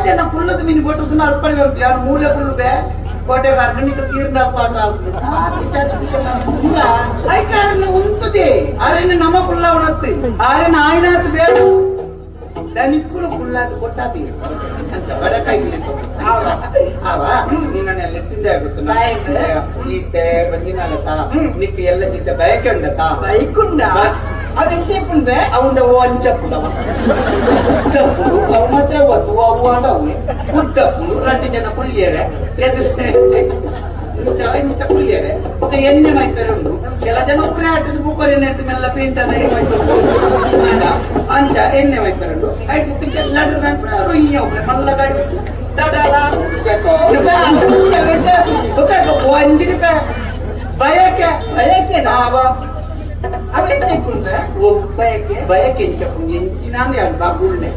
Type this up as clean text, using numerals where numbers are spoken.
ಜನ ಕುಳ್ಳದ ಮೀನು ಕೊಟ್ಟು ಅಲ್ಪಣೆ ಬರ್ತೀವಿ ಅವ್ನು ಮೂಲೆ ಕುಳ್ಳು ಬೇ ಕೋಟೆ ಅರ್ಗಣಿಕ ತೀರ್ನ ಪಾಠ ಆಗ್ತದೆ ಐಕಾರನ್ನ ಉಂಟದೆ ಆರೇನು ನಮ್ಮ ಕುಳ್ಳ ಉಣತ್ತಿ ಆರೇನು ಆಯ್ನಾತ್ ಬೇಡ ದನಿಕ್ಕುಳು ಕುಳ್ಳಾದ ಕೊಟ್ಟಾತಿ ಅಂತ ಬಡ ಕೈಲಿ ಅವ ನಿನ್ನೆಲ್ಲ ತಿಂದೆ ಆಗುತ್ತೆ ಈತೆ ಬಂದಿನಾಗತ್ತ ನಿಕ್ಕೆ ಎಲ್ಲ ನಿಂತ ಬಯಕೆ ಉಂಡತ್ತ ಬೈಕುಂಡ ಅದೆಂಚ ಚೆಪ್ಪುಂಡೆ ಅವನ ಅಂಚಪ್ಪುಡ ಅವ ಮಾತ್ರ ಒತ್ತು ಅವು ಆಡವು ಉದ್ದಪ್ಪು 2 ಜನ ಕುಳ್ಳಿಯರೆ ಮುಚ್ಚ ಕುಳ್ಳಿಯರೆ ಮತ್ತೆ ಎಣ್ಣೆ ಮೈತಾರೆ ಉಂಟು ಕೆಲ ಜನ ಉಪ್ಪರೆ ಆಟದ ಬುಕ್ಕರಿ ನೆಟ್ಟು ಮೆಲ್ಲ ಪೇಂಟ್ ಅದ ಅಂಚ ಎಣ್ಣೆ ಮೈತಾರೆ ಉಂಟು ಐದು ಎಲ್ಲರೂ ಒಬ್ಬರೆ ಮಲ್ಲ ಗಾಡಿ ಬಯಕೆ ನಾವ ಅವೇ ಚೆಪ್ಪುಂಡೆ ಬಯಕೆ ಎಂಚಿನ ಬಾಗುಳ್ಳೆ